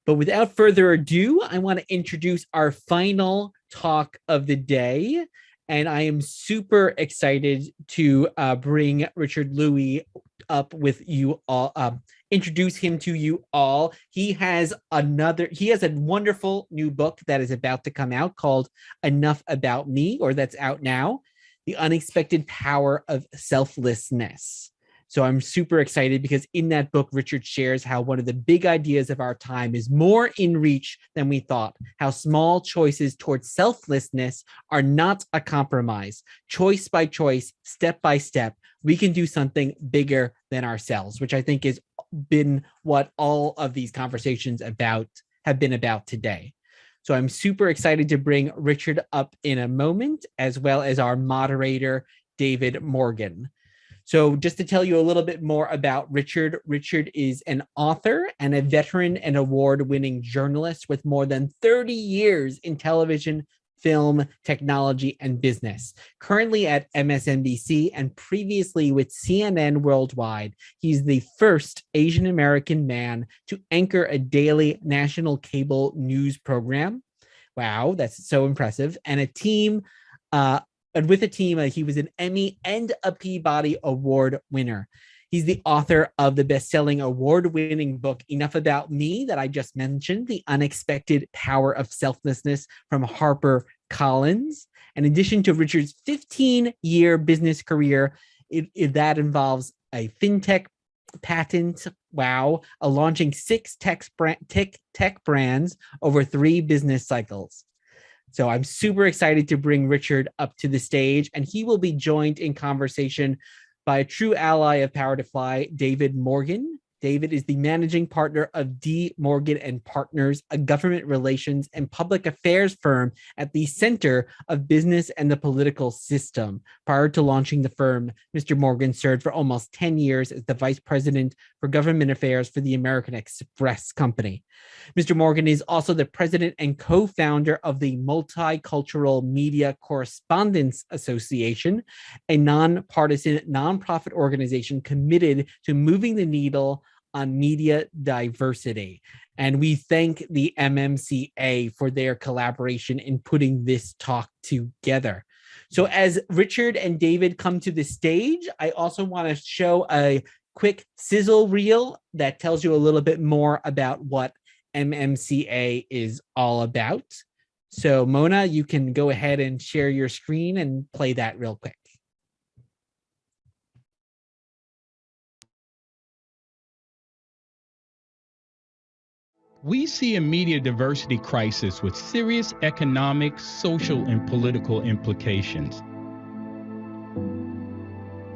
But without further ado, I want to introduce our final talk of the day. And I am super excited to bring Richard Lui up with you all, introduce him to you all. He has a wonderful new book that is about to come out called Enough About Me, or that's out now, The Unexpected Power of Selflessness. So I'm super excited because in that book, Richard shares how one of the big ideas of our time is more in reach than we thought, how small choices towards selflessness are not a compromise. Choice by choice, step by step, we can do something bigger than ourselves, which I think has been what all of these conversations have been about today. So I'm super excited to bring Richard up in a moment, as well as our moderator, David Morgan. So just to tell you a little bit more about Richard, Richard is an author and a veteran and award-winning journalist with more than 30 years in television, film, technology, and business. Currently at MSNBC and previously with CNN Worldwide, he's the first Asian American man to anchor a daily national cable news program. Wow, that's so impressive. And with a team, he was an Emmy and a Peabody Award winner. He's the author of the best-selling award-winning book, Enough About Me, that I just mentioned, The Unexpected Power of Selflessness from HarperCollins. In addition to Richard's 15-year business career, that involves a fintech patent, launching 6 tech brands over 3 business cycles. So I'm super excited to bring Richard up to the stage, and he will be joined in conversation by a true ally of Power to Fly, David Morgan. David is the managing partner of D. Morgan and Partners, a government relations and public affairs firm at the center of business and the political system. Prior to launching the firm, Mr. Morgan served for almost 10 years as the vice president for government affairs for the American Express Company. Mr. Morgan is also the president and co-founder of the Multicultural Media Correspondents Association, a nonpartisan nonprofit organization committed to moving the needle on media diversity. And we thank the MMCA for their collaboration in putting this talk together. So as Richard and David come to the stage, I also want to show a quick sizzle reel that tells you a little bit more about what MMCA is all about. So Mona, you can go ahead and share your screen and play that real quick. We see a media diversity crisis with serious economic, social, and political implications.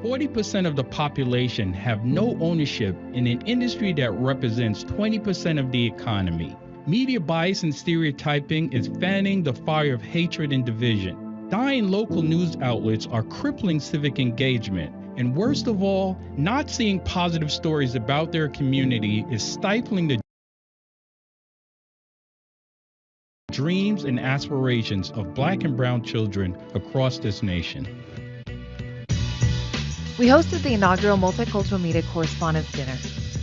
40% of the population have no ownership in an industry that represents 20% of the economy. Media bias and stereotyping is fanning the fire of hatred and division. Dying local news outlets are crippling civic engagement. And worst of all, not seeing positive stories about their community is stifling the dreams and aspirations of Black and brown children across this nation. We hosted the inaugural Multicultural Media Correspondents Dinner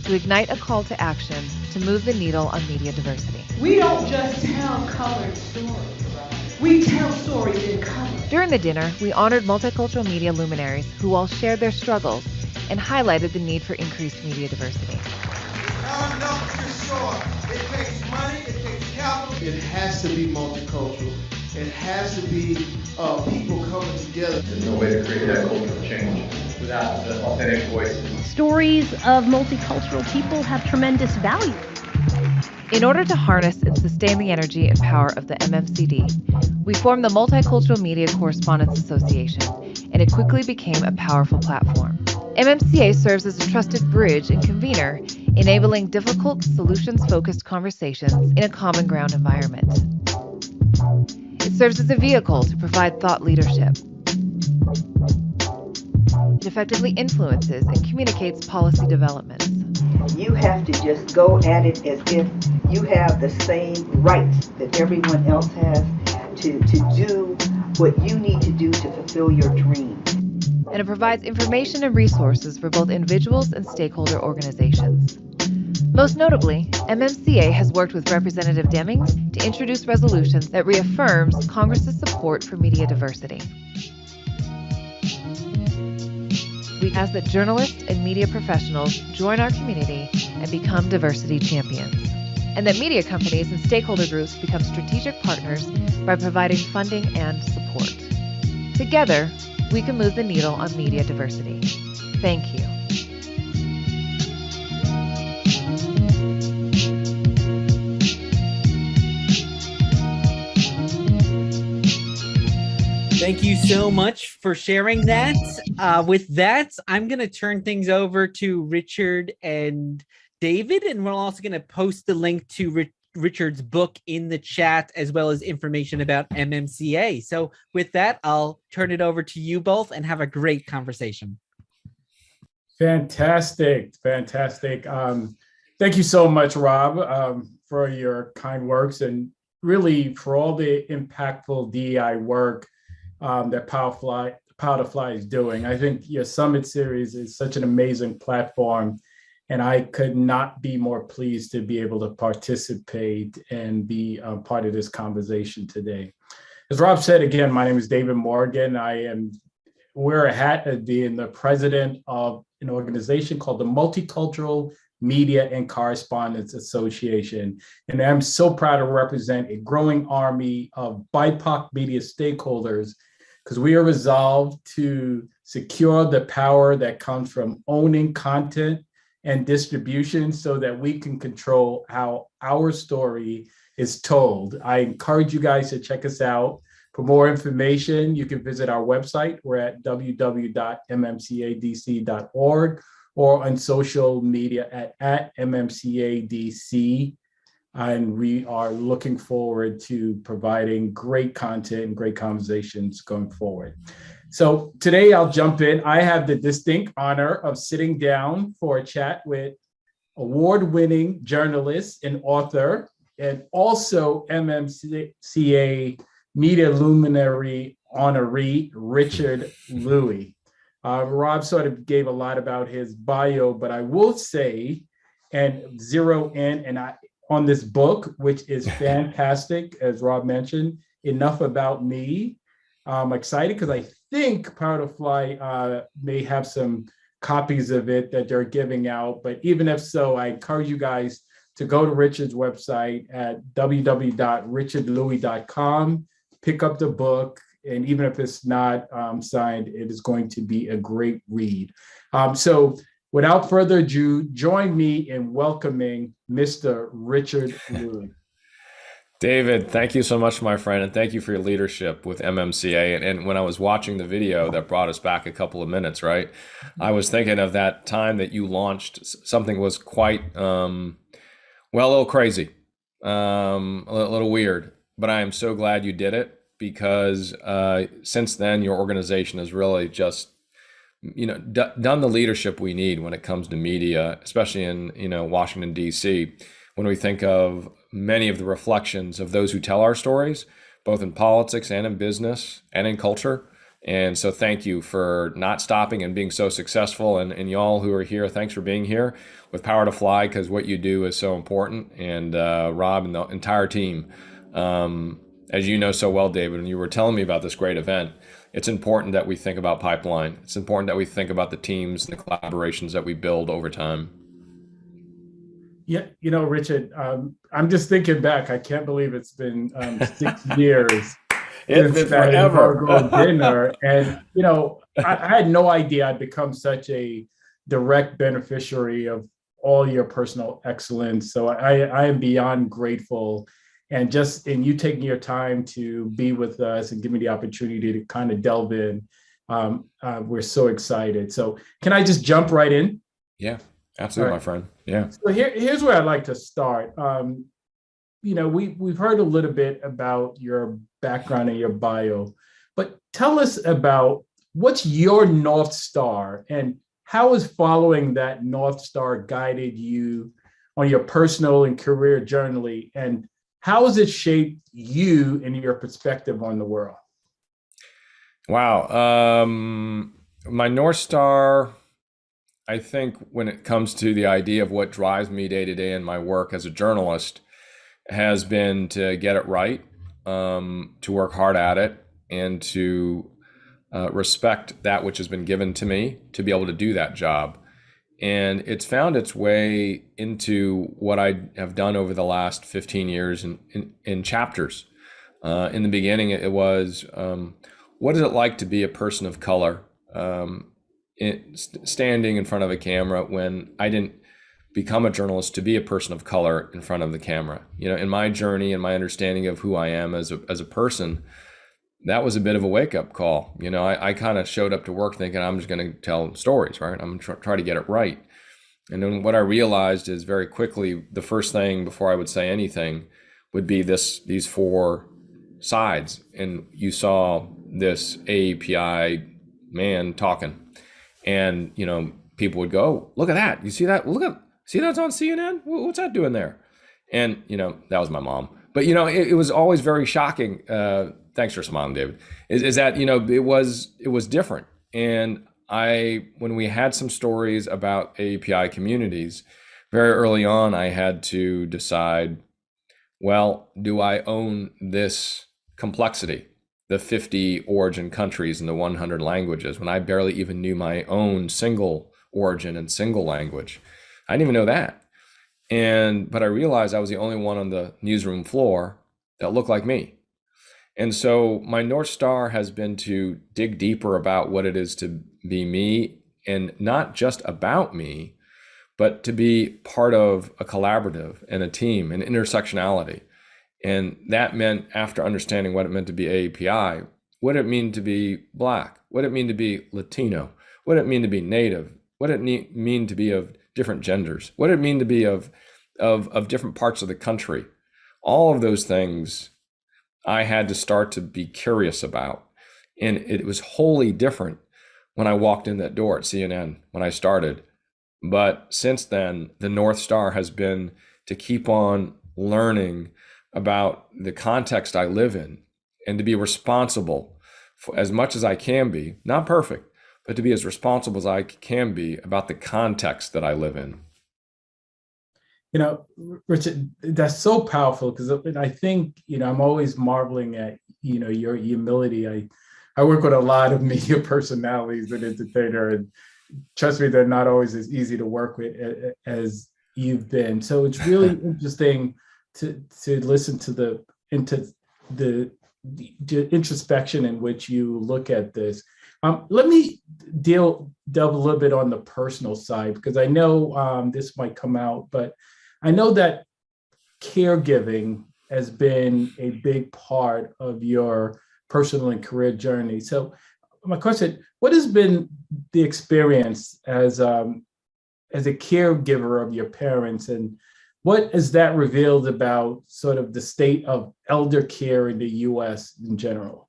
to ignite a call to action to move the needle on media diversity. We don't just tell colored stories. We tell stories in color. During the dinner, we honored multicultural media luminaries who all shared their struggles and highlighted the need for increased media diversity. It takes money, it takes capital. It has to be multicultural. It has to be people coming together. There's no way to create that cultural change without the authentic voices. Stories of multicultural people have tremendous value. In order to harness and sustain the energy and power of the MMCD, we formed the Multicultural Media Correspondents Association, and it quickly became a powerful platform. MMCA serves as a trusted bridge and convener, enabling difficult, solutions-focused conversations in a common ground environment. It serves as a vehicle to provide thought leadership. It effectively influences and communicates policy developments. You have to just go at it as if you have the same rights that everyone else has to do what you need to do to fulfill your dream. And it provides information and resources for both individuals and stakeholder organizations. Most notably, MMCA has worked with Representative Demings to introduce resolutions that reaffirms Congress's support for media diversity. We ask that journalists and media professionals join our community and become diversity champions, and that media companies and stakeholder groups become strategic partners by providing funding and support. Together, we can move the needle on media diversity. Thank you. Thank you so much for sharing that. With that, I'm going to turn things over to Richard and David, and we're also going to post the link to Richard's book in the chat, as well as information about MMCA. So with that, I'll turn it over to you both and have a great conversation. Fantastic. Thank you so much, Rob, for your kind words and really for all the impactful DEI work that Power to Fly is doing. I think your Summit series is such an amazing platform, and I could not be more pleased to be able to participate and be part of this conversation today. As Rob said, again, my name is David Morgan. Wear a hat as being the president of an organization called the Multicultural Media and Correspondents Association. And I'm so proud to represent a growing army of BIPOC media stakeholders, because we are resolved to secure the power that comes from owning content and distribution so that we can control how our story is told. I encourage you guys to check us out. For more information, you can visit our website. We're at www.mmcadc.org or on social media at MMCADC. And we are looking forward to providing great content and great conversations going forward. So today I'll jump in. I have the distinct honor of sitting down for a chat with award-winning journalist and author, and also MMCA Media Luminary honoree, Richard Lui. Rob sort of gave a lot about his bio, but I will say and zero in on this book, which is fantastic, as Rob mentioned, Enough About Me. I'm excited because I think Power to Fly may have some copies of it that they're giving out, but even if so, I encourage you guys to go to Richard's website at www.richardlui.com, pick up the book, and even if it's not signed, it is going to be a great read. So without further ado, join me in welcoming Mr. Richard Lui. David, thank you so much, my friend, and thank you for your leadership with MMCA. And when I was watching the video that brought us back a couple of minutes, right, I was thinking of that time that you launched something was quite, a little crazy, a little weird, but I am so glad you did it, because since then, your organization has really just, done the leadership we need when it comes to media, especially in, Washington, D.C., when we think of many of the reflections of those who tell our stories, both in politics and in business and in culture. And so thank you for not stopping and being so successful. And y'all who are here, thanks for being here with Power to Fly, because what you do is so important. And Rob and the entire team, as you know so well, David, and you were telling me about this great event, it's important that we think about pipeline. It's important that we think about the teams and the collaborations that we build over time. Yeah, Richard, I'm just thinking back. I can't believe it's been 6 years. It's been forever. Dinner. And, I had no idea I'd become such a direct beneficiary of all your personal excellence. So I am beyond grateful. And just in you taking your time to be with us and give me the opportunity to kind of delve in, we're so excited. So can I just jump right in? Yeah, absolutely, right, my friend. Yeah. So here's where I'd like to start. We've heard a little bit about your background and your bio, but tell us about what's your North Star and how has following that North Star guided you on your personal and career journey, and how has it shaped you and your perspective on the world? Wow. My North Star, I think when it comes to the idea of what drives me day to day in my work as a journalist has been to get it right, to work hard at it, and to respect that which has been given to me to be able to do that job. And it's found its way into what I have done over the last 15 years in chapters. In the beginning, it was, what is it like to be a person of color standing in front of a camera when I didn't become a journalist to be a person of color in front of the camera? You know, in my journey and my understanding of who I am as a person, that was a bit of a wake-up call. You know, I kind of showed up to work thinking I'm just going to tell stories, right? I'm going to try to get it right. And then what I realized is very quickly, the first thing before I would say anything would be these four sides. And you saw this AAPI man talking. And, you know, people would go, look at that. You see that? See that's on CNN? What's that doing there? And, you know, that was my mom. But, you know, it was always very shocking. Thanks for smiling, David. Is that, you know, it was different. And when we had some stories about AAPI communities, very early on, I had to decide, well, do I own this complexity, the 50 origin countries and the 100 languages, when I barely even knew my own single origin and single language? I didn't even know that. But I realized I was the only one on the newsroom floor that looked like me. And so my North Star has been to dig deeper about what it is to be me, and not just about me, but to be part of a collaborative and a team and intersectionality. And that meant, after understanding what it meant to be AAPI, what did it mean to be Black? What did it mean to be Latino? What did it mean to be Native? What did it mean to be of different genders? What did it mean to be of different parts of the country? All of those things I had to start to be curious about. And it was wholly different when I walked in that door at CNN when I started. But since then, the North Star has been to keep on learning about the context I live in, and to be responsible for as much as I can be, not perfect, but to be as responsible as I can be about the context that I live in. You know, Richard, that's so powerful, because I think, you know, I'm always marveling at, you know, your humility. I work with a lot of media personalities and entertainers, and trust me, they're not always as easy to work with as you've been. So it's really interesting to listen to the introspection in which you look at this. Let me delve a little bit on the personal side, because I know this might come out, but I know that caregiving has been a big part of your personal and career journey. So my question, what has been the experience as a caregiver of your parents, and what has that revealed about sort of the state of elder care in the US in general?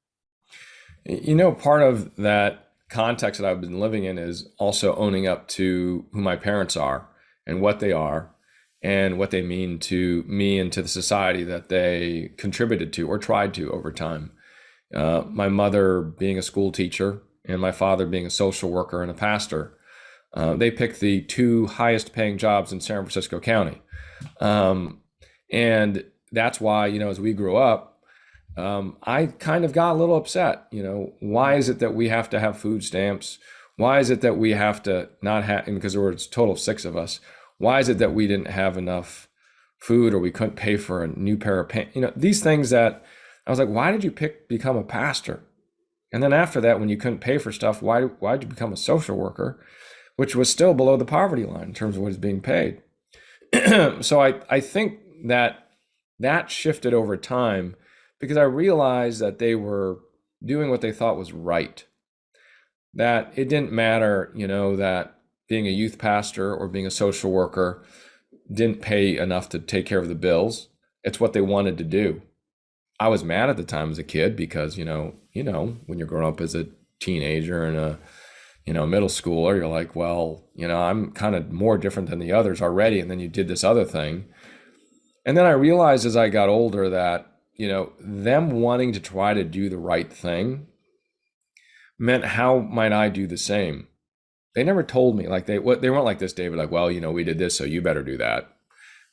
You know, part of that context that I've been living in is also owning up to who my parents are and what they are and what they mean to me and to the society that they contributed to or tried to over time. My mother being a school teacher and my father being a social worker and a pastor, they picked the two highest paying jobs in San Francisco County. And that's why, you know, as we grew up, I kind of got a little upset. You know, why is it that we have to have food stamps? Why is it that we have to not have, and because there were a total of 6 of us, why is it that we didn't have enough food, or we couldn't pay for a new pair of pants? You know, these things that I was like, why did you become a pastor? And then after that, when you couldn't pay for stuff, why'd you become a social worker, which was still below the poverty line in terms of what is being paid? So I think that shifted over time, because I realized that they were doing what they thought was right. That it didn't matter, you know, that being a youth pastor or being a social worker didn't pay enough to take care of the bills. It's what they wanted to do. I was mad at the time as a kid, because, you know, when you're growing up as a teenager and a middle schooler, you're like, well, you know, I'm kind of more different than the others already. And then you did this other thing. And then I realized as I got older that, you know, them wanting to try to do the right thing meant, how might I do the same? they never told me, like they weren't like this, David, like, well, we did this, so you better do that.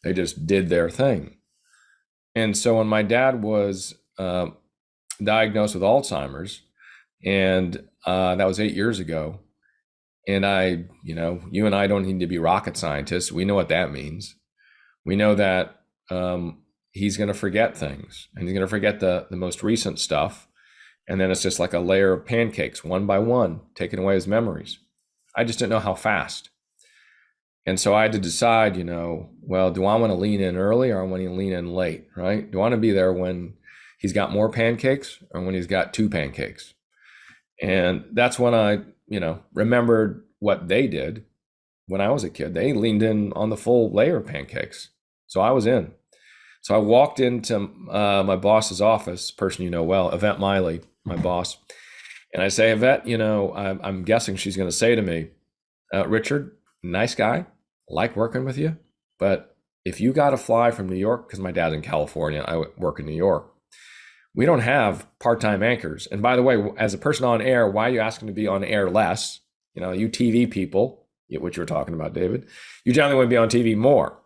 They just did their thing. And so when my dad was diagnosed with Alzheimer's, and that was 8 years ago, and you and I don't need to be rocket scientists. We know what that means. We know that he's going to forget things, and he's going to forget the most recent stuff. And then it's just like a layer of pancakes, one by one, taking away his memories. I just didn't know how fast. And so I had to decide, well, do I want to lean in early or I want to lean in late, right? Do I want to be there when he's got more pancakes or when he's got 2 pancakes? And that's when I, remembered what they did when I was a kid. They leaned in on the full layer of pancakes. So I was in. So I walked into my boss's office, person well, Yvette Miley, my boss. And I say, Yvette, I'm guessing she's going to say to me, Richard, nice guy, like working with you. But if you got to fly from New York, because my dad's in California, I work in New York, we don't have part-time anchors. And by the way, as a person on air, why are you asking to be on air less? You TV people, which you're talking about, David, you generally want to be on TV more.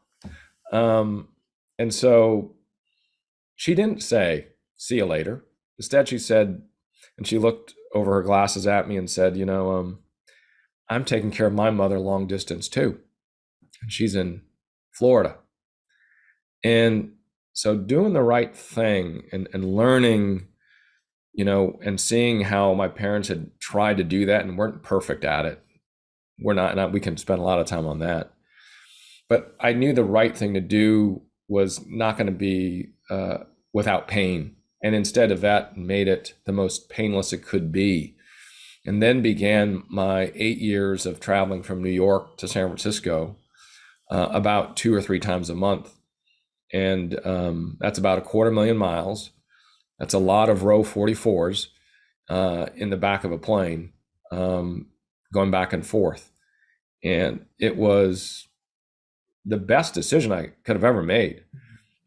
And so she didn't say, see you later. Instead, she said, and she looked over her glasses at me and said, I'm taking care of my mother long distance too. And she's in Florida. And so doing the right thing and learning, and seeing how my parents had tried to do that and weren't perfect at it. We're not, we can spend a lot of time on that. But I knew the right thing to do was not going to be without pain. And instead of that, made it the most painless it could be. And then began my 8 years of traveling from New York to San Francisco about 2 or 3 times a month. And that's about 250,000 miles. That's a lot of row 44s in the back of a plane, going back and forth. And it was the best decision I could have ever made.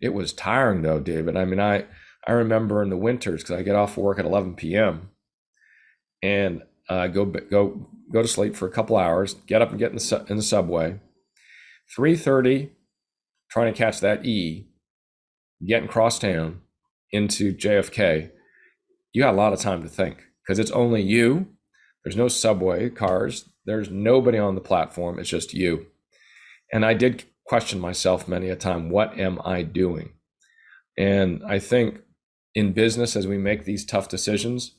It was tiring though, David. I mean, I remember in the winters, because I get off work at 11 p.m. and go to sleep for a couple hours, get up and get in the subway. 3:30, trying to catch that getting across town into JFK. You got a lot of time to think because it's only you. There's no subway cars. There's nobody on the platform. It's just you. And I did question myself many a time, what am I doing? And I think in business, as we make these tough decisions,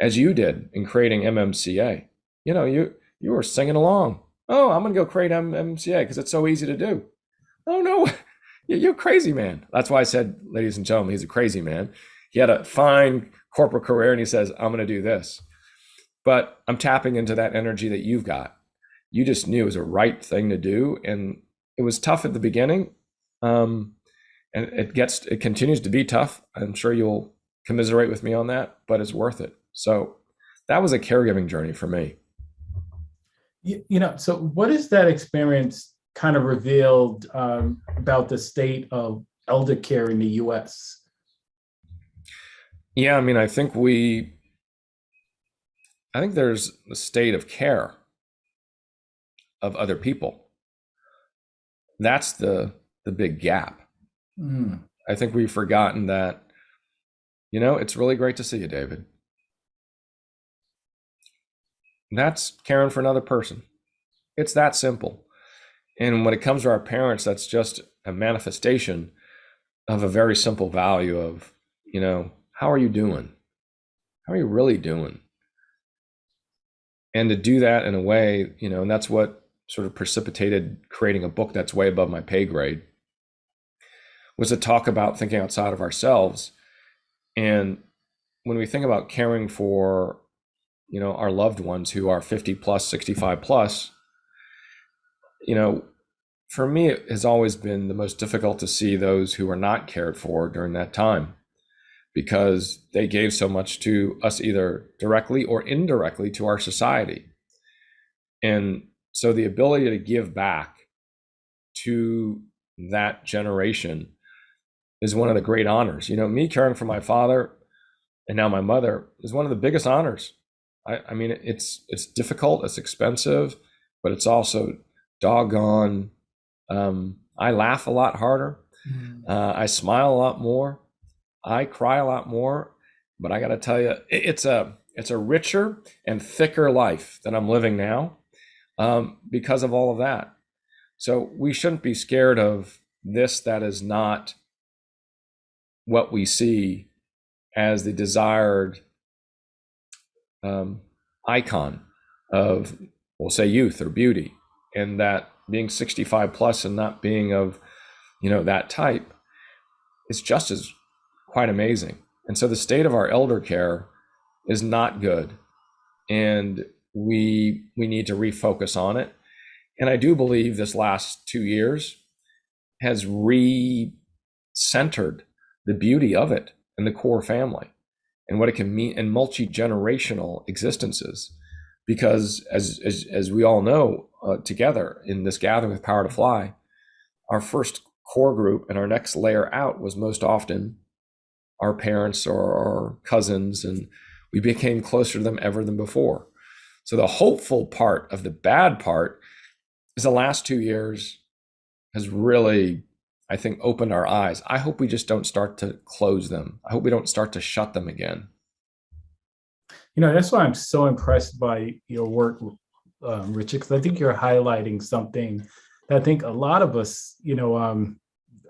as you did in creating MMCA, you were singing along. Oh, I'm going to go create MMCA because it's so easy to do. Oh, no, you're a crazy man. That's why I said, ladies and gentlemen, he's a crazy man. He had a fine corporate career and he says, I'm going to do this. But I'm tapping into that energy that you've got. You just knew it was a right thing to do. And it was tough at the beginning. And it continues to be tough. I'm sure you'll commiserate with me on that, but it's worth it. So that was a caregiving journey for me. So what is that experience kind of revealed about the state of elder care in the U.S.? Yeah, I mean, I think there's a state of care of other people. That's the big gap. I think we've forgotten that, it's really great to see you, David. That's caring for another person. It's that simple. And when it comes to our parents, that's just a manifestation of a very simple value of, how are you doing? How are you really doing? And to do that in a way, and that's what sort of precipitated creating a book that's way above my pay grade, was to talk about thinking outside of ourselves. And when we think about caring for, our loved ones who are 50 plus, 65 plus, for me, it has always been the most difficult to see those who are not cared for during that time, because they gave so much to us, either directly or indirectly to our society. And so the ability to give back to that generation is one of the great honors. Me caring for my father and now my mother is one of the biggest honors. I mean, it's difficult, it's expensive, but it's also doggone. I laugh a lot harder. I smile a lot more. I cry a lot more. But I got to tell you, it's a richer and thicker life that I'm living now because of all of that. So we shouldn't be scared of this. That is not what we see as the desired icon of, we'll say, youth or beauty, and that being 65 plus and not being of, that type is just as quite amazing. And so the state of our elder care is not good, and we need to refocus on it. And I do believe this last 2 years has re-centered the beauty of it and the core family and what it can mean in multi-generational existences. Because as we all know, together in this gathering with Power to Fly, our first core group and our next layer out was most often our parents or our cousins, and we became closer to them ever than before. So the hopeful part of the bad part is the last 2 years has really, I think, opened our eyes. I hope we just don't start to close them. I hope we don't start to shut them again. That's why I'm so impressed by your work, Richard, because I think you're highlighting something that I think a lot of us,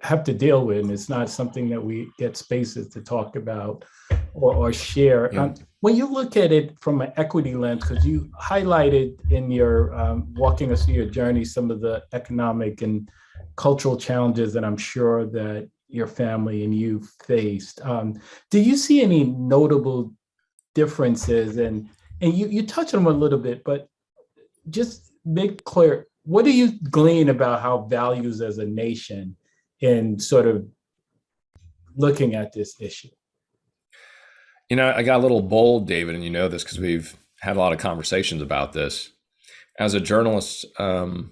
have to deal with, and it's not something that we get spaces to talk about or share. Yeah. When you look at it from an equity lens, because you highlighted in your walking us through your journey some of the economic and cultural challenges that I'm sure that your family and you faced. Do you see any notable differences? And you touched on them a little bit, but just make clear, what do you glean about how values as a nation in sort of looking at this issue? I got a little bold, David, and you know this because we've had a lot of conversations about this. As a journalist, the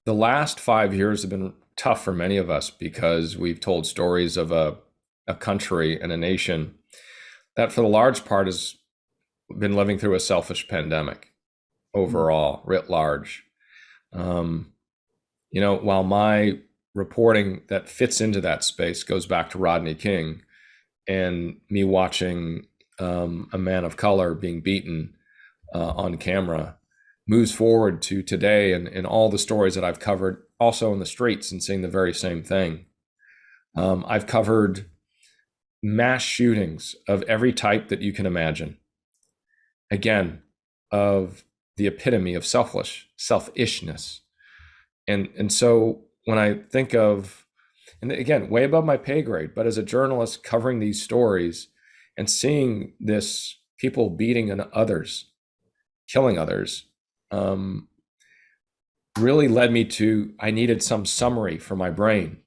last 5 years have been tough for many of us because we've told stories of a country and a nation that for the large part has been living through a selfish pandemic overall, writ large. While my reporting that fits into that space goes back to Rodney King and me watching a man of color being beaten on camera, moves forward to today and all the stories that I've covered also in the streets and seeing the very same thing. I've covered mass shootings of every type that you can imagine. Again, of the epitome of selfishness. And so when I think of, and again, way above my pay grade, but as a journalist covering these stories and seeing this, people beating on others, killing others, really led me to, I needed some summary for my brain.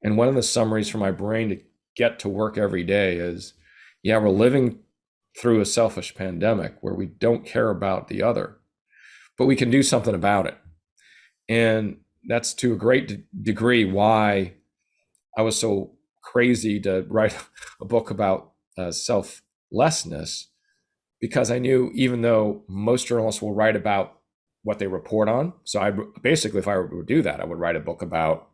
And one of the summaries for my brain to get to work every day is, yeah, we're living through a selfish pandemic where we don't care about the other, but we can do something about it. And that's to a great degree why I was so crazy to write a book about selflessness, because I knew even though most journalists will write about what they report on, so I basically, if I were to do that, I would write a book about,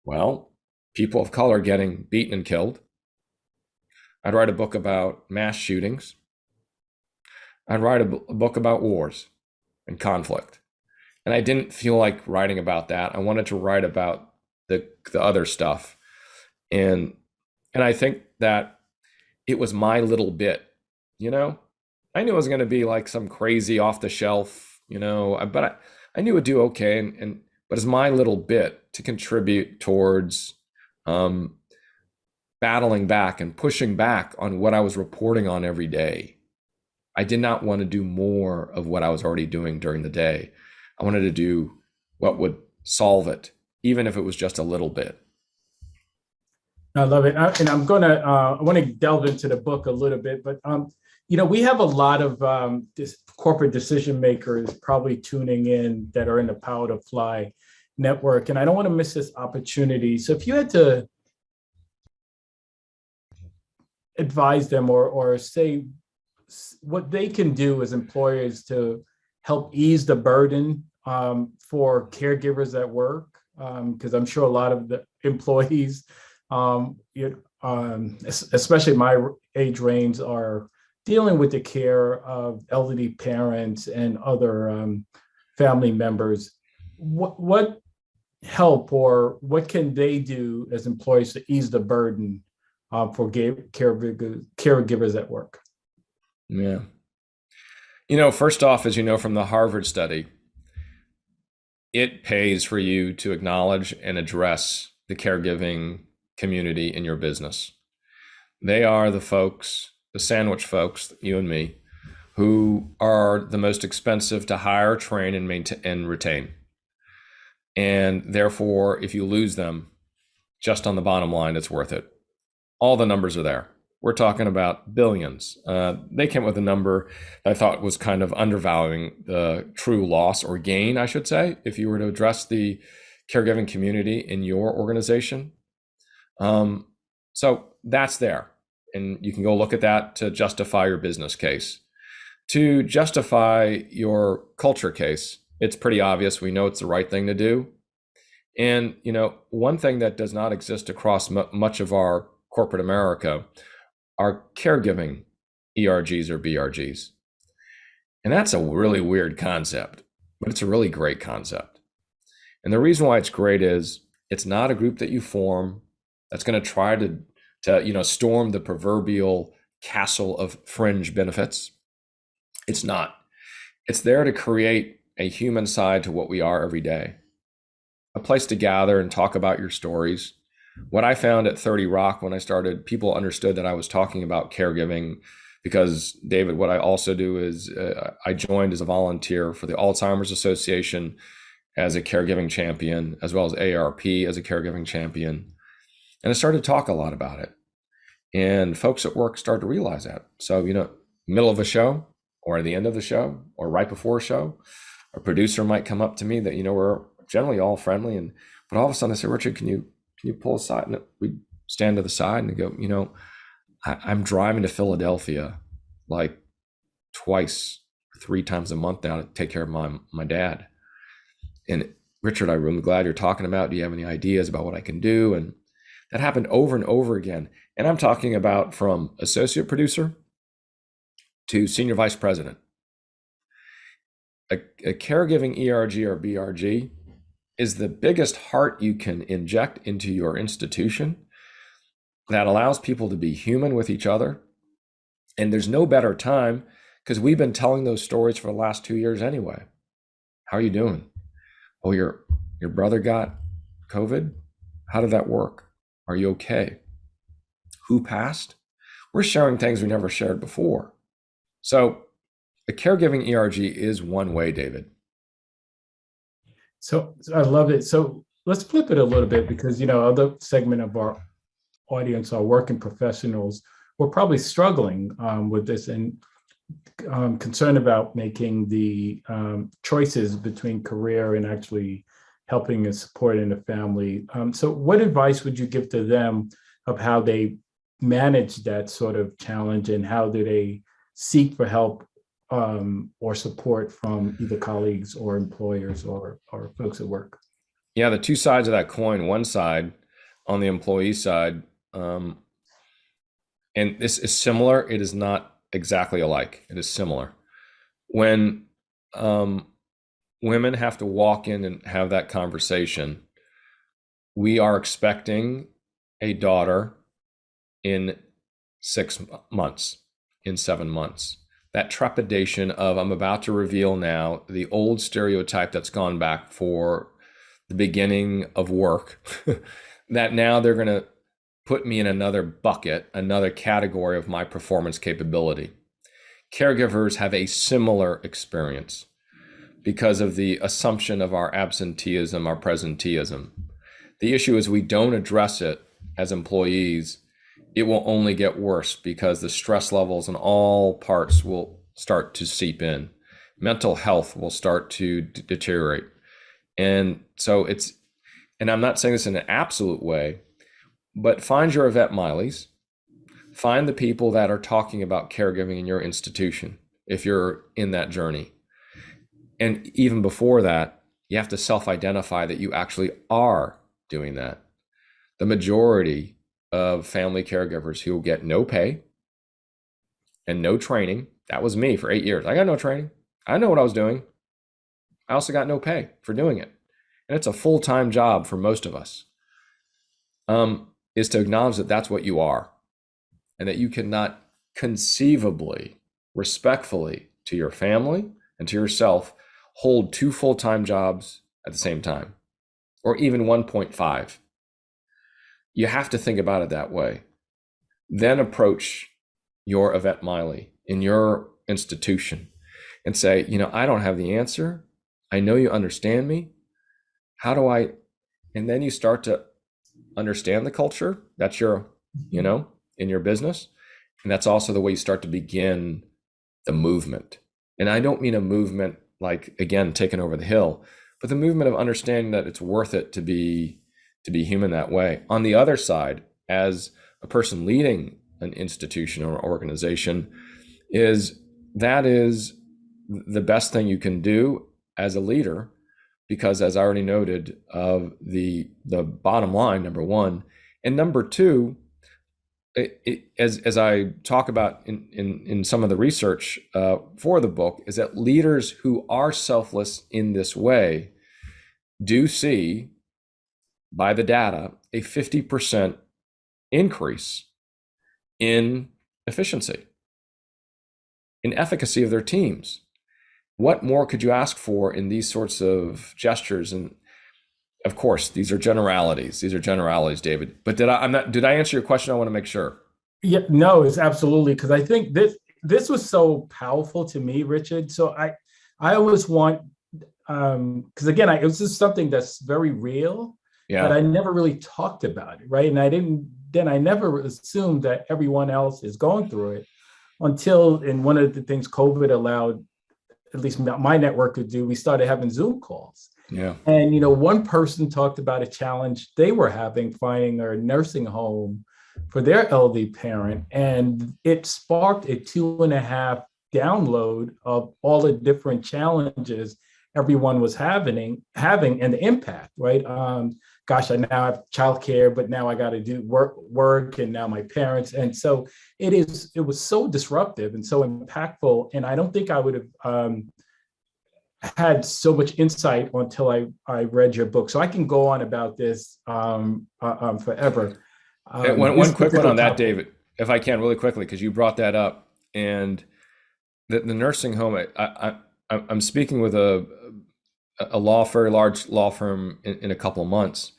well, people of color getting beaten and killed. I'd write a book about mass shootings. I'd write a book about wars and conflict. And I didn't feel like writing about that. I wanted to write about the other stuff. And I think that it was my little bit, I knew it was going to be like some crazy off the shelf, but I knew it would do okay. But it's my little bit to contribute towards battling back and pushing back on what I was reporting on every day. I did not want to do more of what I was already doing during the day. I wanted to do what would solve it, even if it was just a little bit. I love it. I want to delve into the book a little bit, but we have a lot of corporate decision makers probably tuning in that are in the Power to Fly network, and I don't want to miss this opportunity. So if you had to advise them or say what they can do as employers to help ease the burden for caregivers at work? Because I'm sure a lot of the employees, especially my age range, are dealing with the care of elderly parents and other family members. What help or what can they do as employees to ease the burden for caregivers at work? Yeah. First off, as you know from the Harvard study, it pays for you to acknowledge and address the caregiving community in your business. They are the folks, the sandwich folks, you and me, who are the most expensive to hire, train, and maintain and retain. And therefore, if you lose them, just on the bottom line, it's worth it. All the numbers are there. We're talking about billions. They came up with a number I thought was kind of undervaluing the true loss or gain, I should say, if you were to address the caregiving community in your organization. So that's there. And you can go look at that to justify your business case. To justify your culture case, it's pretty obvious. We know it's the right thing to do. And, one thing that does not exist across much of our corporate America are caregiving ERGs or BRGs. And that's a really weird concept, but it's a really great concept. And the reason why it's great is it's not a group that you form that's going to try to storm the proverbial castle of fringe benefits. It's not. It's there to create a human side to what we are every day. A place to gather and talk about your stories. What I found at 30 Rock when I started, people understood that I was talking about caregiving because, David, what I also do is I joined as a volunteer for the Alzheimer's Association as a caregiving champion, as well as AARP as a caregiving champion. And I started to talk a lot about it. And folks at work started to realize that. So, middle of a show or at the end of the show or right before a show, a producer might come up to me that, we're generally all friendly. But all of a sudden I say, Richard, can you pull aside? And we stand to the side and go, I'm driving to Philadelphia like twice, 3 times a month now to take care of my dad. And Richard, I'm really glad you're talking about, do you have any ideas about what I can do? And that happened over and over again. And I'm talking about from associate producer to senior vice president. A caregiving ERG or BRG is the biggest heart you can inject into your institution that allows people to be human with each other. And there's no better time because we've been telling those stories for the last 2 years anyway. How are you doing? Oh, your brother got COVID? How did that work? Are you okay? Who passed? We're sharing things we never shared before. So a caregiving ERG is one way, David. So I love it. So let's flip it a little bit because, other segment of our audience are working professionals. We're probably struggling with this and concerned about making the choices between career and actually helping and supporting the family. So what advice would you give to them of how they manage that sort of challenge and how do they seek for help or support from either colleagues or employers or folks at work? Yeah, the two sides of that coin. One side, on the employee side, and this is similar. It is not exactly alike. It is similar. When women have to walk in and have that conversation, we are expecting a daughter in 6 months, in 7 months. That trepidation of I'm about to reveal now the old stereotype that's gone back for the beginning of work, that now they're going to put me in another bucket, another category of my performance capability. Caregivers have a similar experience because of the assumption of our absenteeism, our presenteeism. The issue is we don't address it as employees. It will only get worse because the stress levels in all parts will start to seep in. Mental health will start to deteriorate. And so and I'm not saying this in an absolute way, but find your Yvette Mileys, find the people that are talking about caregiving in your institution, if you're in that journey, And even before that, you have to self-identify that you actually are doing that. The majority of family caregivers who get no pay and no training, that was me for 8 years. I got no training. I know what I was doing. I also got no pay for doing it. And it's a full-time job for most of us, is to acknowledge that that's what you are, and that you cannot conceivably, respectfully to your family and to yourself, hold 2 full-time jobs at the same time, or even 1.5. You have to think about it that way. Then approach your Yvette Miley in your institution and say, I don't have the answer. I know you understand me. How do I? And then you start to understand the culture. That's your, in your business. And that's also the way you start to begin the movement. And I don't mean a movement like, again, taking over the hill, but the movement of understanding that it's worth it to be human that way. On the other side, as a person leading an institution or organization, is the best thing you can do as a leader, because as I already noted, of the bottom line, number one, and number two, as I talk about in some of the research for the book, is that leaders who are selfless in this way do see, by the data, a 50% increase in efficiency, in efficacy of their teams. What more could you ask for in these sorts of gestures? And of course, these are generalities. These are generalities, David. But did I answer your question? I want to make sure. Yeah, no, it's absolutely, because I think this was so powerful to me, Richard. So I always want, because again, it was just something that's very real, but I never really talked about it, right? And I never assumed that everyone else is going through it until, in one of the things COVID allowed, at least my network could do, we started having Zoom calls. Yeah. And, one person talked about a challenge they were having finding a nursing home for their elderly parent. And it sparked a 2.5 download of all the different challenges everyone was having and the impact, right? Gosh, I now have childcare, but now I got to do work and now my parents. And so it was so disruptive and so impactful. And I don't think I would have had so much insight until I read your book. So I can go on about this forever. One quick one on that, David, if I can, really quickly, because you brought that up. And the nursing home, I'm speaking with a very large law firm in a couple of months.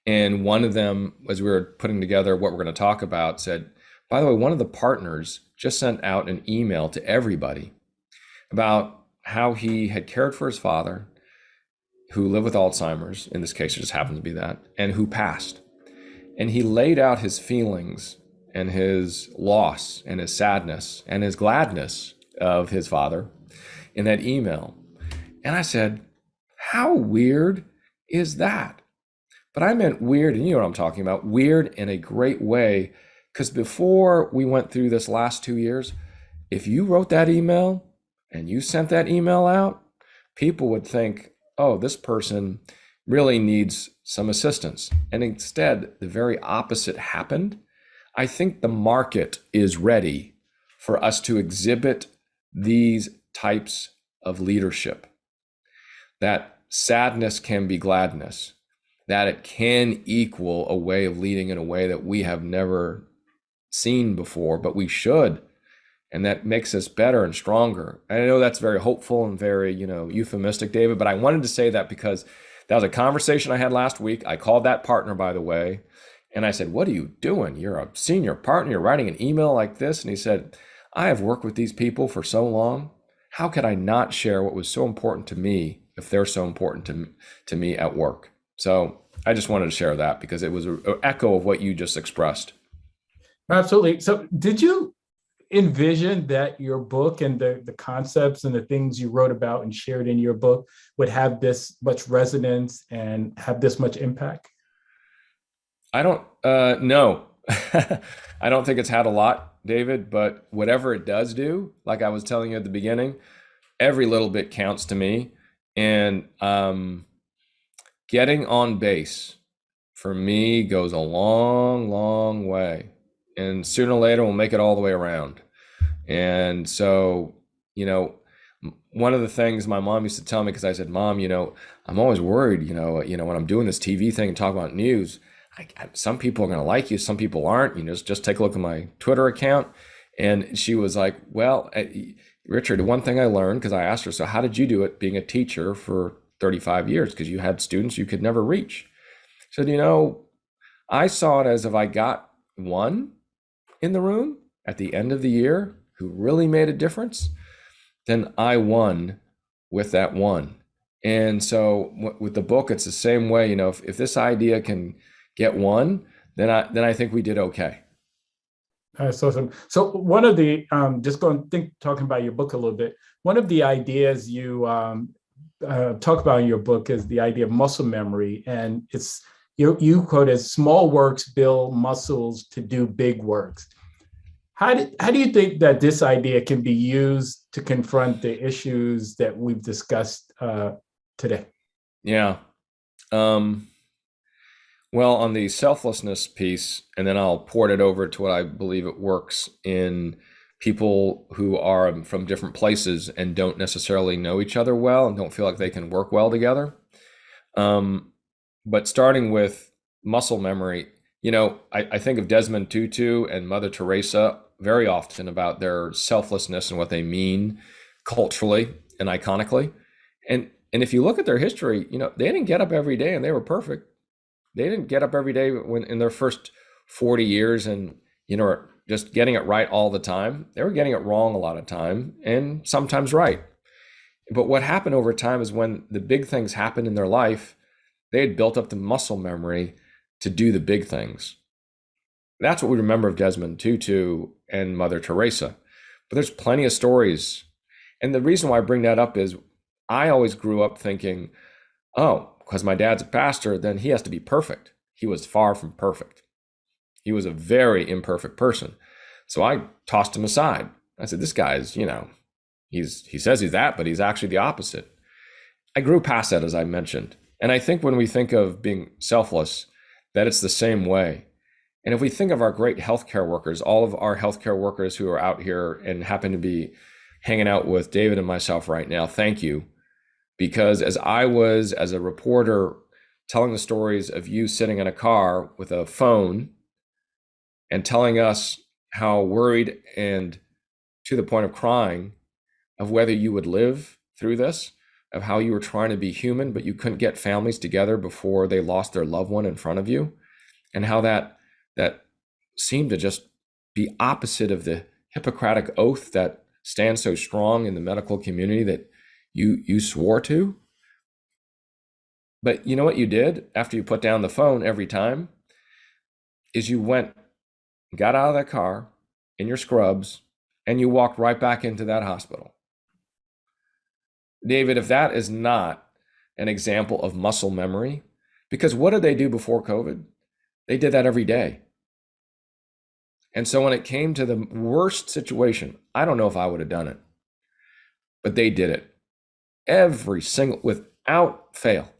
And one of them, as we were putting together what we're going to talk about, said, by the way, one of the partners just sent out an email to everybody about how he had cared for his father, who lived with Alzheimer's, in this case it just happens to be that, and who passed. And he laid out his feelings and his loss and his sadness and his gladness of his father in that email. And I said, how weird is that? But I meant weird, and you know what I'm talking about, weird in a great way, because before we went through this last 2 years, if you wrote that email and you sent that email out, people would think, oh, this person really needs some assistance. And instead, the very opposite happened. I think the market is ready for us to exhibit these types of leadership, that sadness can be gladness, that it can equal a way of leading in a way that we have never seen before, but we should. And that makes us better and stronger. I know that's very hopeful and very, euphemistic, David, but I wanted to say that because that was a conversation I had last week. I called that partner, by the way, and I said, what are you doing? You're a senior partner. You're writing an email like this. And he said, I have worked with these people for so long. How could I not share what was so important to me if they're so important to me at work? So I just wanted to share that because it was an echo of what you just expressed. Absolutely. So did you envision that your book and the concepts and the things you wrote about and shared in your book would have this much resonance and have this much impact? I don't know. I don't think it's had a lot, David, but whatever it does do, like I was telling you at the beginning, every little bit counts to me. And getting on base for me goes a long, long way. And sooner or later, we'll make it all the way around. And so, one of the things my mom used to tell me, because I said, Mom, I'm always worried, when I'm doing this TV thing and talking about news, some people are going to like you, some people aren't. Just take a look at my Twitter account. And she was like, well, Richard, one thing I learned, because I asked her, so how did you do it being a teacher for 35 years? Because you had students you could never reach. She said, I saw it as if I got one in the room at the end of the year who really made a difference, then I won with that one. And so with the book, it's the same way. If this idea can get one, then I think we did okay. That's awesome. So one of the talking about your book a little bit, one of the ideas you talk about in your book is the idea of muscle memory, and it's you quote as small works build muscles to do big works. How do you think that this idea can be used to confront the issues that we've discussed today? Yeah. Well, on the selflessness piece, and then I'll port it over to what I believe it works in people who are from different places and don't necessarily know each other well and don't feel like they can work well together. But starting with muscle memory, I think of Desmond Tutu and Mother Teresa very often about their selflessness and what they mean culturally and iconically. And if you look at their history, they didn't get up every day and they were perfect. They didn't get up every day when in their first 40 years and, just getting it right all the time. They were getting it wrong a lot of time and sometimes right. But what happened over time is when the big things happened in their life, they had built up the muscle memory to do the big things. That's what we remember of Desmond Tutu and Mother Teresa. But there's plenty of stories. And the reason why I bring that up is I always grew up thinking, because my dad's a pastor, then he has to be perfect. He was far from perfect. He was a very imperfect person. So I tossed him aside. I said, this guy's, he says he's that, but he's actually the opposite. I grew past that, as I mentioned. And I think when we think of being selfless, that it's the same way. And if we think of our great healthcare workers, all of our healthcare workers who are out here and happen to be hanging out with David and myself right now, thank you. Because as I was, as a reporter, telling the stories of you sitting in a car with a phone and telling us how worried and to the point of crying of whether you would live through this, of how you were trying to be human, but you couldn't get families together before they lost their loved one in front of you, and how that seemed to just be opposite of the Hippocratic oath that stands so strong in the medical community that you swore to. But you know what you did after you put down the phone every time is you got out of that car in your scrubs and you walked right back into that hospital. David, if that is not an example of muscle memory, because what did they do before COVID? They did that every day. And so when it came to the worst situation, I don't know if I would have done it, but they did it. Every single, without fail,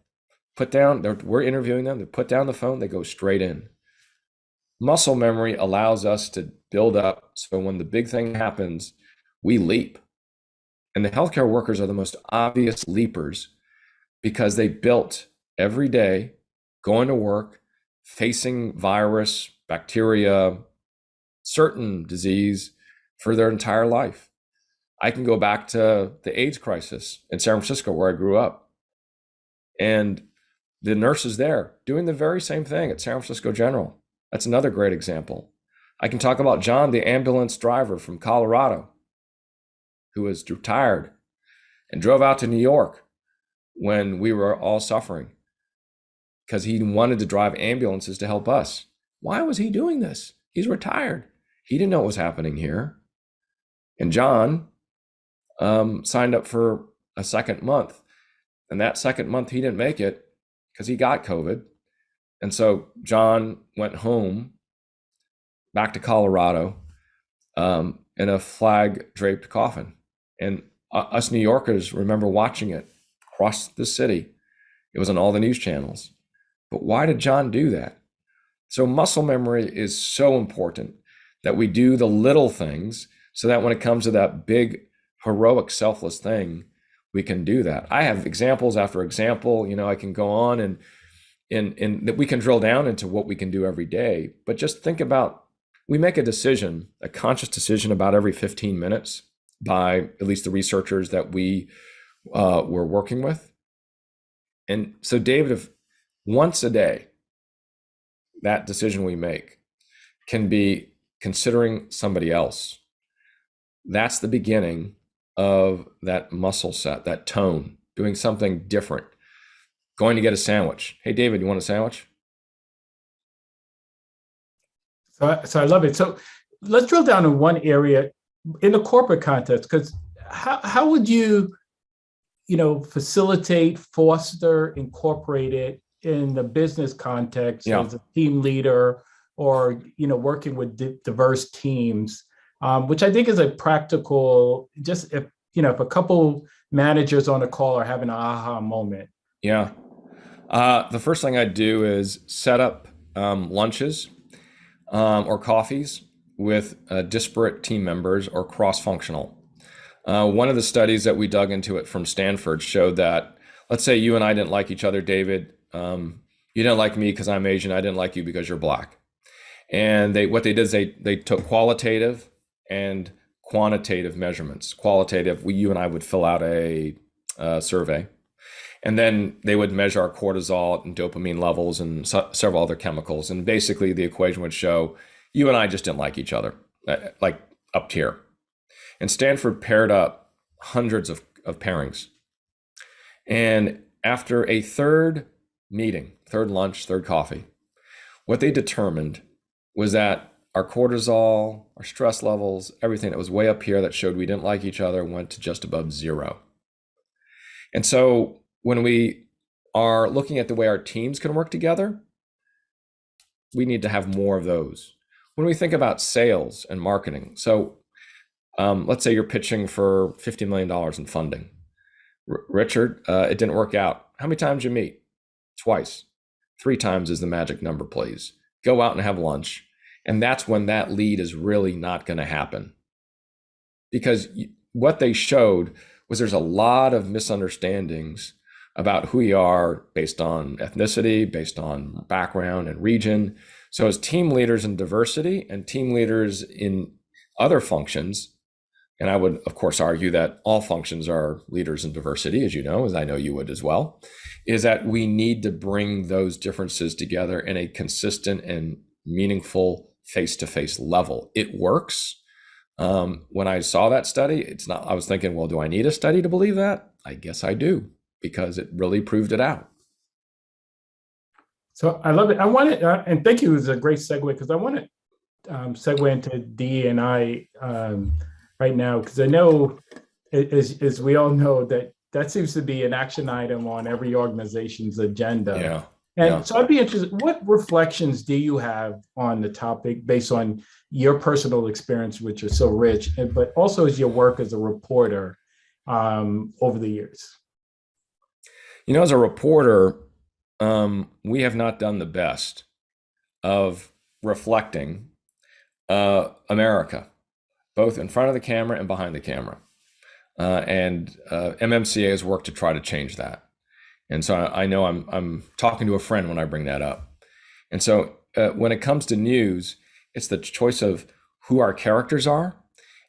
we're interviewing them, they put down the phone, they go straight in. Muscle memory allows us to build up, so when the big thing happens, we leap. And the healthcare workers are the most obvious leapers because they built every day, going to work, facing virus, bacteria, certain disease for their entire life. I can go back to the AIDS crisis in San Francisco where I grew up. And the nurses there doing the very same thing at San Francisco General. That's another great example. I can talk about John, the ambulance driver from Colorado, who was retired and drove out to New York when we were all suffering because he wanted to drive ambulances to help us. Why was he doing this? He's retired. He didn't know what was happening here. And John signed up for a second month. And that second month, he didn't make it because he got COVID. And so John went home back to Colorado in a flag draped coffin. And us New Yorkers remember watching it across the city. It was on all the news channels. But why did John do that? So muscle memory is so important, that we do the little things so that when it comes to that big, heroic, selfless thing, we can do that. I have examples after example. I can go on and that we can drill down into what we can do every day. But just think about, we make a decision, a conscious decision about every 15 minutes by at least the researchers that we were working with. And so, David, if once a day, that decision we make can be considering somebody else, that's the beginning of that muscle set, that tone, doing something different, going to get a sandwich. Hey, David, you want a sandwich? So I love it. So let's drill down in one area in the corporate context, because how would you, facilitate, foster, incorporate it in the business context as a team leader or, working with diverse teams, which I think is a practical, just if a couple managers on a call are having an aha moment. Yeah. The first thing I'd do is set up lunches or coffees with disparate team members or cross-functional. One of the studies that we dug into it from Stanford showed that, let's say you and I didn't like each other, David. You didn't like me because I'm Asian. I didn't like you because you're Black. And what they did is they took qualitative and quantitative measurements. Qualitative, you and I would fill out a survey. And then they would measure our cortisol and dopamine levels and several other chemicals. And basically the equation would show you and I just didn't like each other, like up here. And Stanford paired up hundreds of pairings. And after a third meeting, third lunch, third coffee, what they determined was that our cortisol, our stress levels, everything that was way up here that showed we didn't like each other went to just above zero. And so when we are looking at the way our teams can work together, we need to have more of those. When we think about sales and marketing, so let's say you're pitching for $50 million in funding. Richard, it didn't work out. How many times you meet? Twice. 3 times is the magic number, please. Go out and have lunch. And that's when that lead is really not going to happen. Because what they showed was there's a lot of misunderstandings about who you are based on ethnicity, based on background and region. So as team leaders in diversity and team leaders in other functions, and I would, of course, argue that all functions are leaders in diversity, as you know, as I know you would as well, is that we need to bring those differences together in a consistent and meaningful face-to-face level. It works. When I saw that study, I was thinking, well, do I need a study to believe that? I guess I do, because it really proved it out. So I love it. I want to, and thank you, it was a great segue, because I want to segue into D&I right now, because I know, as we all know, that seems to be an action item on every organization's agenda. Yeah. And so I'd be interested, what reflections do you have on the topic based on your personal experience, which is so rich, but also as your work as a reporter over the years? As a reporter, we have not done the best of reflecting America, both in front of the camera and behind the camera. And MMCA has worked to try to change that. And so I know I'm talking to a friend when I bring that up. And so when it comes to news, it's the choice of who our characters are.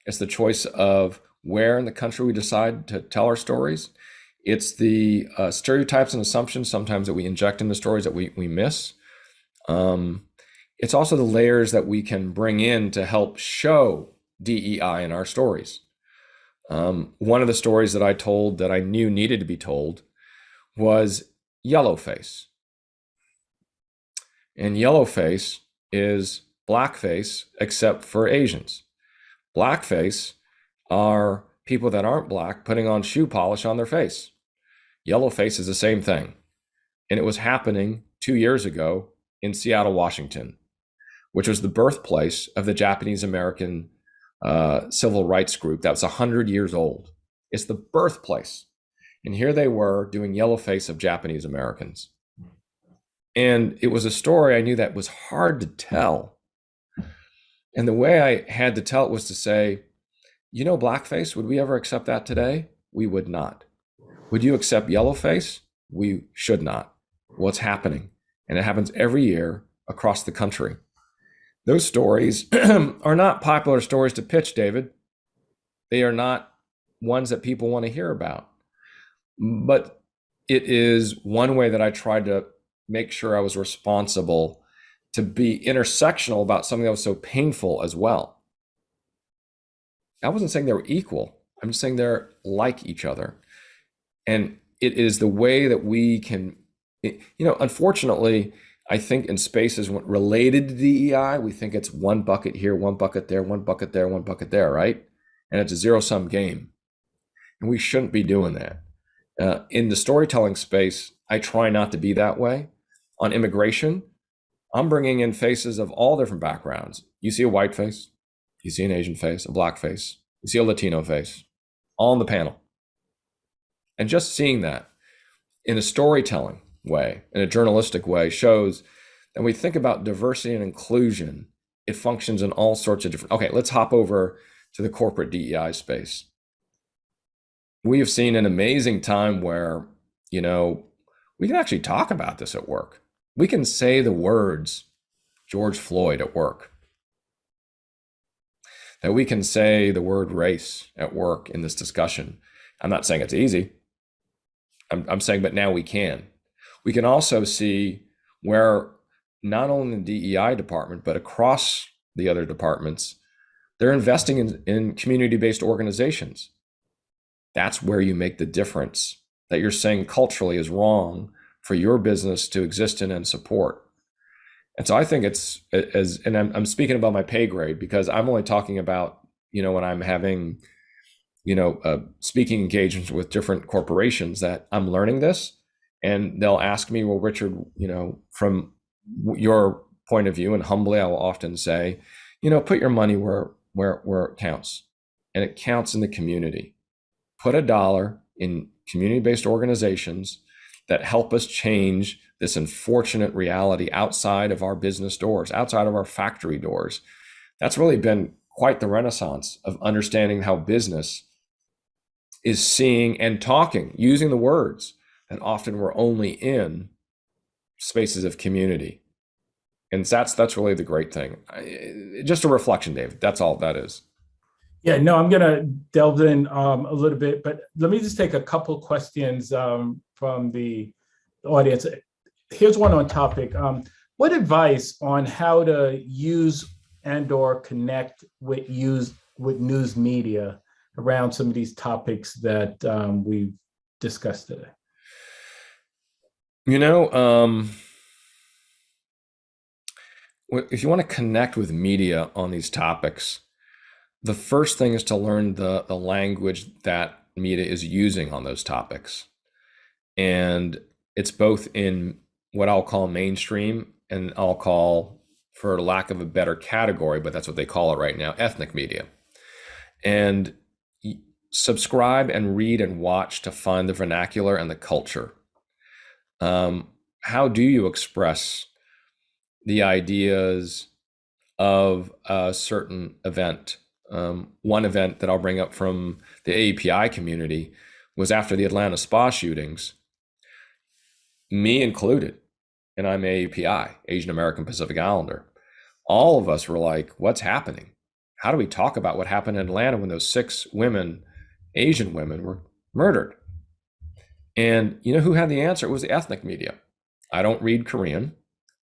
It's the choice of where in the country we decide to tell our stories. It's the stereotypes and assumptions sometimes that we inject in the stories that we miss. It's also the layers that we can bring in to help show DEI in our stories. One of the stories that I told that I knew needed to be told was yellowface. And yellowface is blackface except for Asians. Blackface are people that aren't Black putting on shoe polish on their face. Yellowface is the same thing. And it was happening 2 years ago in Seattle, Washington, which was the birthplace of the Japanese American civil rights group that was 100 years old. It's the birthplace. And here they were doing yellowface of Japanese Americans. And it was a story I knew that was hard to tell. And the way I had to tell it was to say, you know, blackface, would we ever accept that today? We would not. Would you accept yellowface? We should not. What's happening? And it happens every year across the country. Those stories are not popular stories to pitch, David. They are not ones that people want to hear about. But it is one way that I tried to make sure I was responsible to be intersectional about something that was so painful as well. I wasn't saying they were equal. I'm just saying they're like each other. And it is the way that we can, unfortunately, I think in spaces related to DEI, we think it's one bucket here, one bucket there, one bucket there, one bucket there, right? And it's a zero-sum game. And we shouldn't be doing that. In the storytelling space, I try not to be that way. On immigration, I'm bringing in faces of all different backgrounds. You see a white face, you see an Asian face, a black face, you see a Latino face, all on the panel. And just seeing that in a storytelling way, in a journalistic way, shows that when we think about diversity and inclusion, it functions in all sorts of different. Okay, let's hop over to the corporate DEI space. We have seen an amazing time where, we can actually talk about this at work. We can say the words George Floyd at work. That we can say the word race at work in this discussion. I'm not saying it's easy. I'm saying, but now we can. We can also see where not only in the DEI department, but across the other departments, they're investing in community-based organizations. That's where you make the difference that you're saying culturally is wrong for your business to exist in and support. And so I think I'm speaking about my pay grade because I'm only talking about, when I'm having, speaking engagements with different corporations that I'm learning this, and they'll ask me, well, Richard, from your point of view, and humbly, I will often say, put your money where it counts, and it counts in the community. Put $1 in community-based organizations that help us change this unfortunate reality outside of our business doors, outside of our factory doors. That's really been quite the renaissance of understanding how business is seeing and talking, using the words that often were only in spaces of community. And that's really the great thing. Just a reflection, David. That's all that is. Yeah, no, I'm going to delve in a little bit, but let me just take a couple questions from the audience. Here's one on topic. What advice on how to use and or connect with news media around some of these topics that we've discussed today? If you want to connect with media on these topics, the first thing is to learn the language that media is using on those topics. And it's both in what I'll call mainstream and I'll call, for lack of a better category, but that's what they call it right now, ethnic media. And subscribe and read and watch to find the vernacular and the culture. How do you express the ideas of a certain event? One event that I'll bring up from the AAPI community was after the Atlanta spa shootings, me included, and I'm AAPI, Asian American Pacific Islander. All of us were like, what's happening? How do we talk about what happened in Atlanta when those 6 women, Asian women, were murdered? And you know who had the answer? It was the ethnic media. I don't read Korean.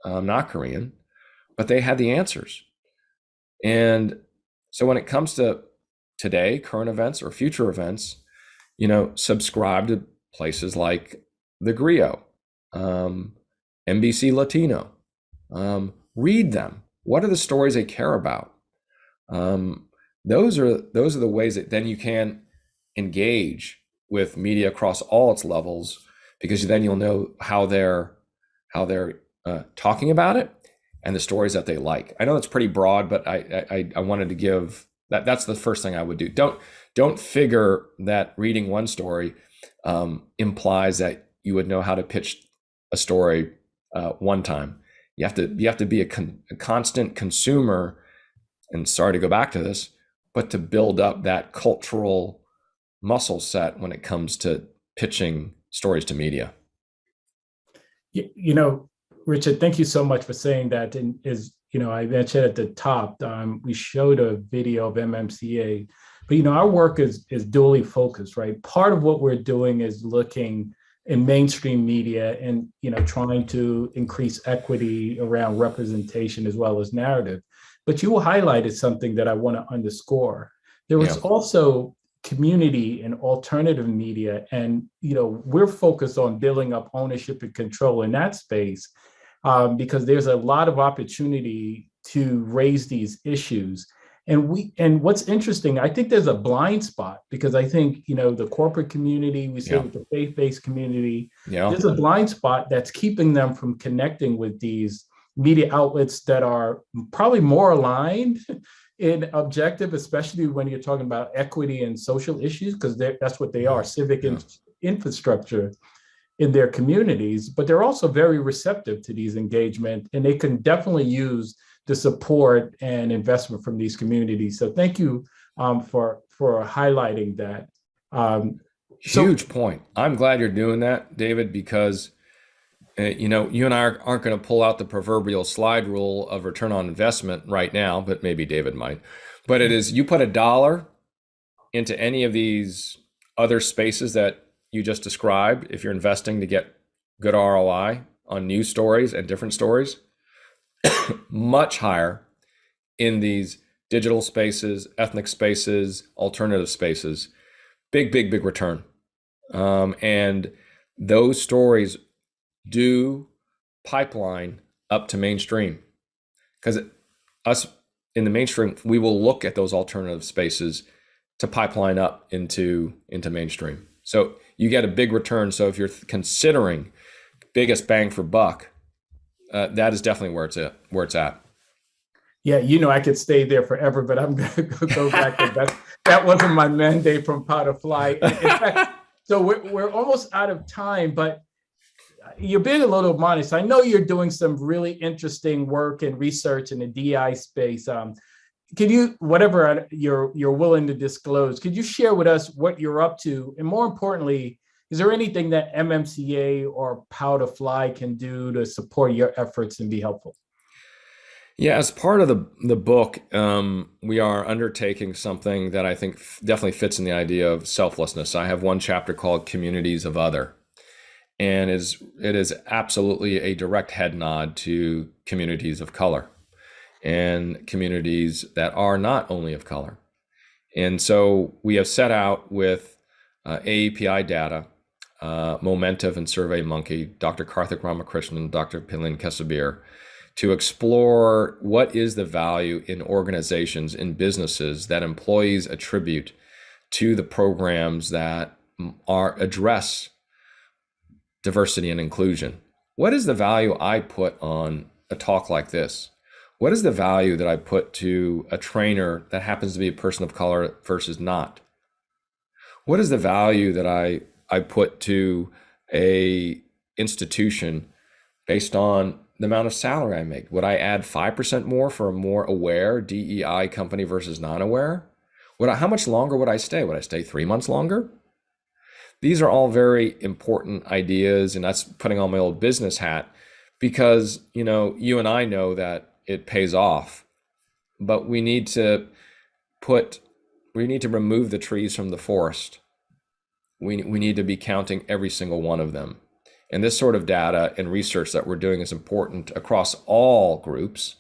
I'm not Korean, but they had the answers. And so when it comes to today, current events or future events, subscribe to places like The Griot, NBC Latino. Read them. What are the stories they care about? Those are the ways that then you can engage with media across all its levels, because then you'll know how they're talking about it and the stories that they like. I know that's pretty broad, but I wanted to give that's the first thing I would do. Don't figure that reading one story implies that you would know how to pitch a story one time. You have to be a constant consumer, and sorry to go back to this, but to build up that cultural muscle set when it comes to pitching stories to media. You know, Richard, thank you so much for saying that. And I mentioned at the top, we showed a video of MMCA, but our work is dually focused, right? Part of what we're doing is looking in mainstream media and trying to increase equity around representation as well as narrative. But you highlighted something that I want to underscore. There was also community and alternative media, and we're focused on building up ownership and control in that space, because there's a lot of opportunity to raise these issues. And what's interesting, I think there's a blind spot, because I think the corporate community, we see with the faith-based community, there's a blind spot that's keeping them from connecting with these media outlets that are probably more aligned in objective, especially when you're talking about equity and social issues, because that's what they are, civic infrastructure in their communities. But they're also very receptive to these engagement, and they can definitely use the support and investment from these communities. So thank you for highlighting that. Huge point. I'm glad you're doing that, David, because you and I aren't going to pull out the proverbial slide rule of return on investment right now, but maybe David might. But it is, you put $1 into any of these other spaces that you just described, if you're investing to get good ROI on news stories and different stories, much higher in these digital spaces, ethnic spaces, alternative spaces, big return. And those stories do pipeline up to mainstream, because us in the mainstream, we will look at those alternative spaces to pipeline up into mainstream. So you get a big return. So if you're considering biggest bang for buck, that is definitely where it's at. Yeah, I could stay there forever, but I'm going to go back to that. That wasn't my mandate from Power to Fly. In fact, so we're almost out of time, but you're being a little modest. I know you're doing some really interesting work and research in the DI space. Can you, whatever you're willing to disclose, could you share with us what you're up to? And more importantly, is there anything that MMCA or Power to Fly can do to support your efforts and be helpful? Yeah, as part of the book, we are undertaking something that I think definitely fits in the idea of selflessness. I have one chapter called Communities of Other. And it is absolutely a direct head nod to communities of color and communities that are not only of color. And so we have set out with AAPI data, Momentive and SurveyMonkey, Dr. Karthik Ramakrishnan, Dr. Pilin Kesabir, to explore what is the value in organizations, in businesses, that employees attribute to the programs that address diversity and inclusion. What is the value I put on a talk like this? What is the value that I put to a trainer that happens to be a person of color versus not? What is the value that I put to a institution based on the amount of salary I make? Would I add 5% more for a more aware DEI company versus non-aware? How much longer would I stay? Would I stay 3 months longer? These are all very important ideas, and that's putting on my old business hat, because you and I know that it pays off, but we need to remove the trees from the forest. We need to be counting every single one of them. And this sort of data and research that we're doing is important across all groups.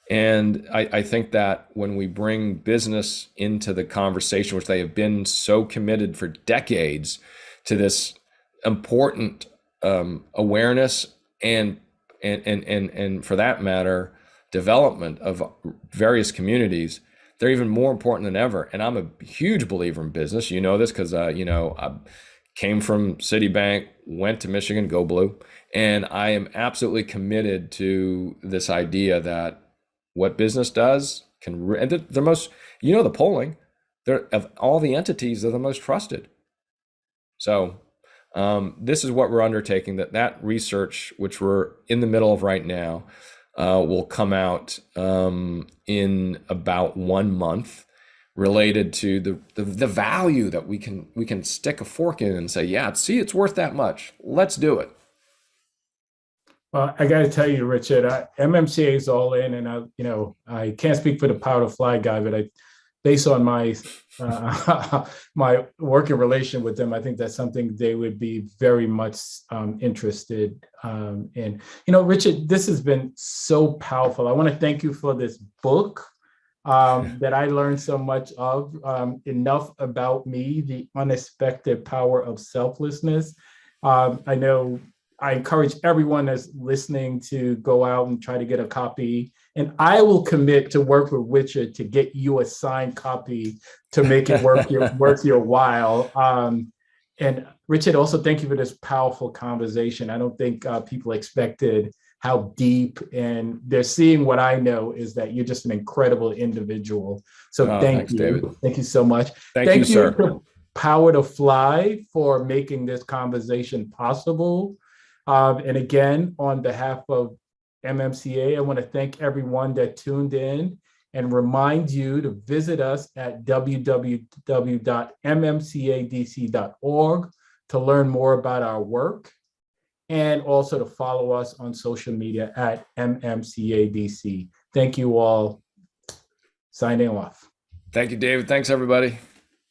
And I think that when we bring business into the conversation, which they have been so committed for decades to this important awareness and for that matter, development of various communities, they're even more important than ever. And I'm a huge believer in business. You know this because I came from Citibank, went to Michigan, go blue, and I am absolutely committed to this idea that what business does and they're most, the polling, they're, of all the entities, they're the most trusted. So this is what we're undertaking, that research, which we're in the middle of right now, will come out in about 1 month, related to the value that we can stick a fork in and say, yeah, see, it's worth that much. Let's do it. Well, I got to tell you, Richard, MMCA is all in, and I can't speak for the Power to Fly guy, but based on my my working relation with them, I think that's something they would be very much interested in. Richard, this has been so powerful. I want to thank you for this book that I learned so much of, Enough About Me, The Unexpected Power of Selflessness. I know I encourage everyone that's listening to go out and try to get a copy. And I will commit to work with Richard to get you a signed copy to make it worth your while. And Richard, also thank you for this powerful conversation. I don't think people expected how deep, and they're seeing what I know is that you're just an incredible individual. So thank you. David. Thank you so much. Thank you, sir. To Power to Fly for making this conversation possible. And again, on behalf of MMCA, I want to thank everyone that tuned in and remind you to visit us at www.mmcadc.org to learn more about our work, and also to follow us on social media at MMCADC. Thank you all. Signing off. Thank you, David. Thanks, everybody.